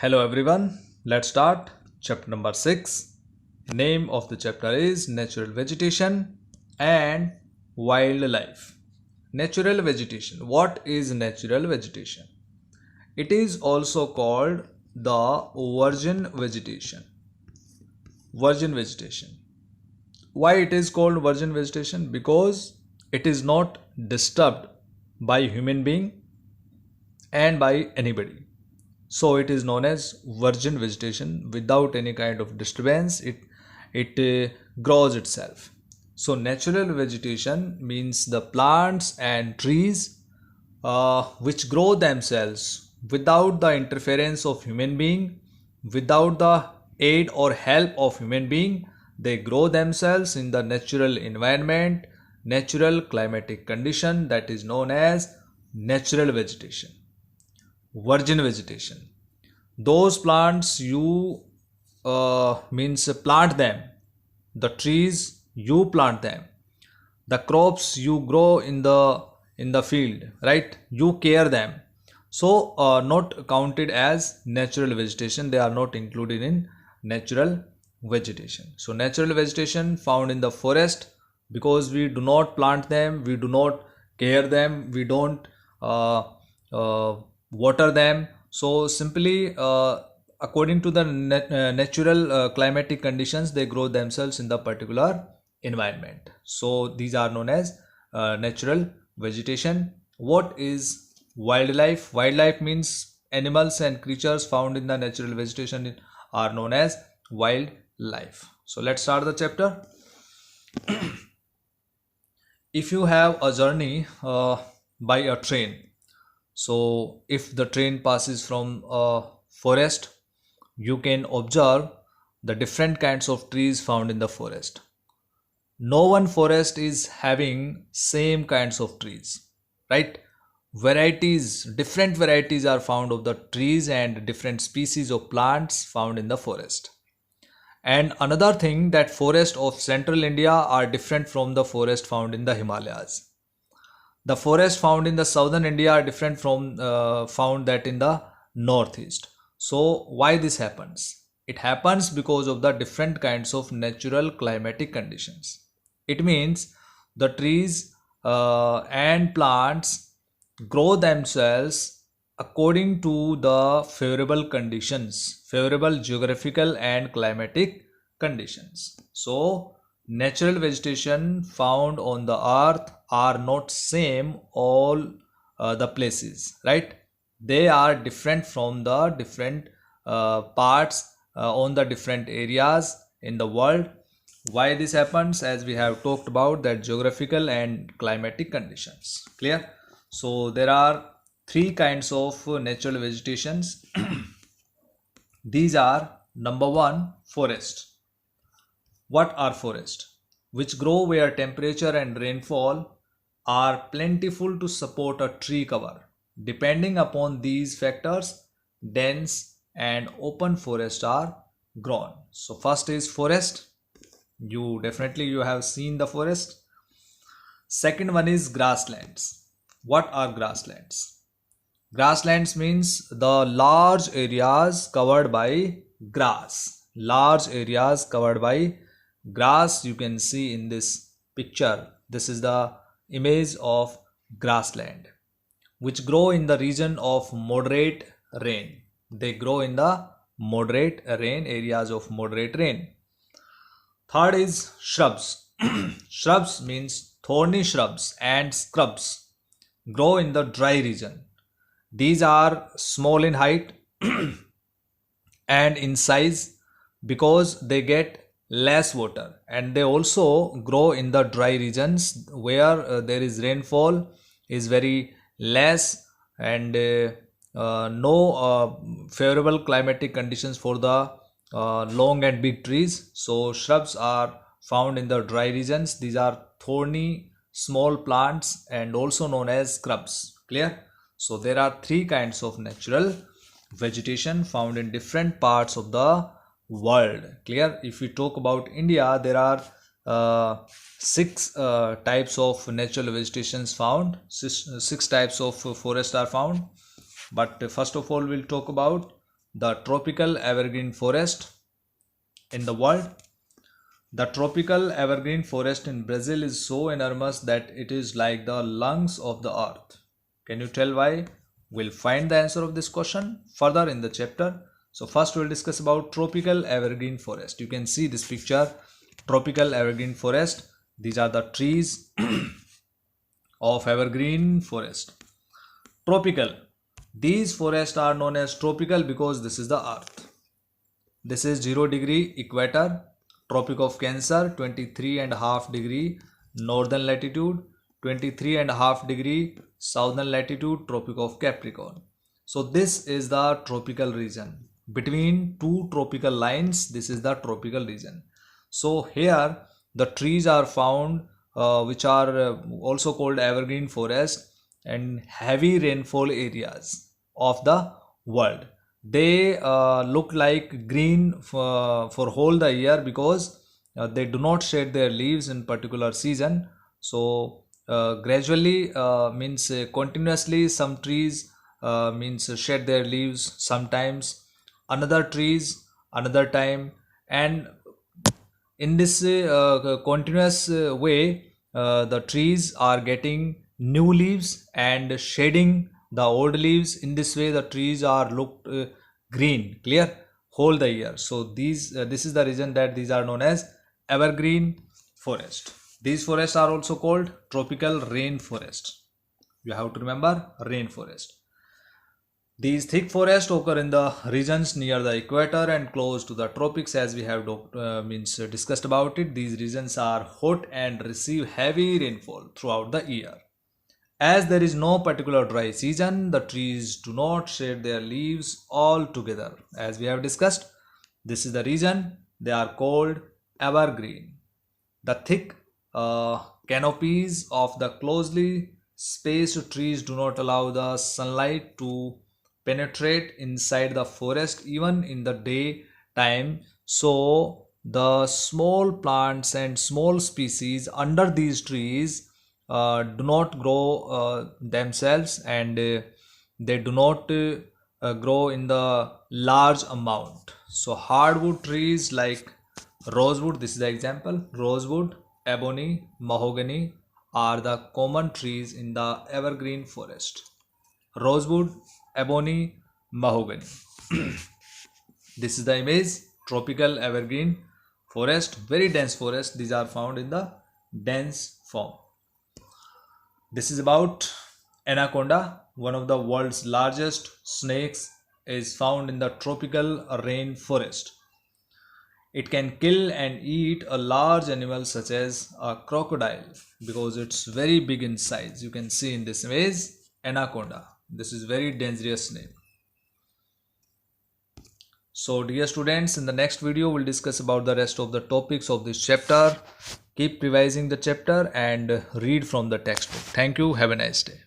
Hello everyone, let's start chapter number 6. Name of the chapter is Natural Vegetation and Wildlife. Natural vegetation. What is natural vegetation? It is also called the virgin vegetation. Virgin vegetation. Why it is called virgin vegetation? Because it is not disturbed by human being and by anybody. So it is known as virgin vegetation. Without any kind of disturbance, it grows itself. So natural vegetation means the plants and trees which grow themselves without the interference of human being, without the aid or help of human being. They grow themselves in the natural environment, natural climatic condition, that is known as natural vegetation. Virgin vegetation, those plants you means plant them, the trees you plant them, the crops you grow in the field, right? You care them. So not counted as natural vegetation, they are not included in natural vegetation. So natural vegetation found in the forest, because we do not plant them, we do not care them, we don't uh, water them. So simply according to the natural climatic conditions, they grow themselves in the particular environment. So these are known as natural vegetation. What is wildlife? Wildlife means animals and creatures found in the natural vegetation are known as wildlife. So let's start the chapter. If you have a journey by a train, so if the train passes from a forest, you can observe the different kinds of trees found in the forest. No one forest is having same kinds of trees, right? Varieties, different varieties are found of the trees and different species of plants found in the forest. And another thing, that forest of central India are different from the forest found in the Himalayas. The forest found in the southern India are different from found that in the northeast. So why this happens? It happens because of the different kinds of natural climatic conditions. It means the trees and plants grow themselves according to the favorable conditions, favorable geographical and climatic conditions. So natural vegetation found on the earth are not same all the places, right? They are different from the different parts on the different areas in the world. Why this happens? As we have talked about, that geographical and climatic conditions. Clear? So there are three kinds of natural vegetations. These are: number one, forest. What are forests? Which grow where temperature and rainfall are plentiful to support a tree cover. Depending upon these factors, dense and open forests are grown. So first is forest. You have seen the forest. Second one is grasslands. What are grasslands? Grasslands means the large areas covered by grass. Large areas covered by grass, you can see in this picture. This is the image of grassland, which grow in the region of moderate rain. They grow in the moderate rain, areas of moderate rain. Third is shrubs. Shrubs means thorny shrubs and scrubs grow in the dry region. These are small in height and in size because they get less water, and they also grow in the dry regions where there is rainfall is very less, and no favorable climatic conditions for the long and big trees. So shrubs are found in the dry regions. These are thorny small plants and also known as scrubs. Clear? So there are three kinds of natural vegetation found in different parts of the world. Clear? If we talk about India, there are six types of natural vegetations found. Six types of forest are found. But first of all, we'll talk about the tropical evergreen forest in the world. The tropical evergreen forest in Brazil is so enormous that it is like the lungs of the earth. Can you tell why? We'll find the answer of this question further in the chapter. So first we'll discuss about tropical evergreen forest. You can see this picture, tropical evergreen forest. These are the trees of evergreen forest. Tropical. These forests are known as tropical because this is the earth. This is 0° equator, Tropic of Cancer, 23.5° northern latitude, 23.5° southern latitude, Tropic of Capricorn. So this is the tropical region. Between two tropical lines, this is the tropical region. So here the trees are found which are also called evergreen forest and heavy rainfall areas of the world. They look like green for whole the year because they do not shed their leaves in particular season. So gradually means continuously some trees means shed their leaves sometimes, another trees another time, and in this continuous way the trees are getting new leaves and shedding the old leaves. In this way the trees are looked green, clear, whole the year. So these this is the reason that these are known as evergreen forest. These forests are also called tropical rainforest. You have to remember rainforest. These thick forests occur in the regions near the equator and close to the tropics, as we have discussed about it. These regions are hot and receive heavy rainfall throughout the year. As there is no particular dry season, the trees do not shed their leaves altogether. As we have discussed, this is the reason they are called evergreen. The thick canopies of the closely spaced trees do not allow the sunlight to penetrate inside the forest even in the daytime. So the small plants and small species under these trees do not grow themselves, and they do not grow in the large amount. So hardwood trees like rosewood, this is the example, rosewood, ebony, mahogany are the common trees in the evergreen forest. Rosewood, ebony, mahogany. This is the image, tropical evergreen forest, very dense forest. These are found in the dense form. This is about anaconda, one of the world's largest snakes is found in the tropical rainforest. It can kill and eat a large animal such as a crocodile because it's very big in size. You can see in this image anaconda. This is very dangerous snake. So dear students, in the next video we'll discuss about the rest of the topics of this chapter. Keep revising the chapter and read from the textbook. Thank you. Have a nice day.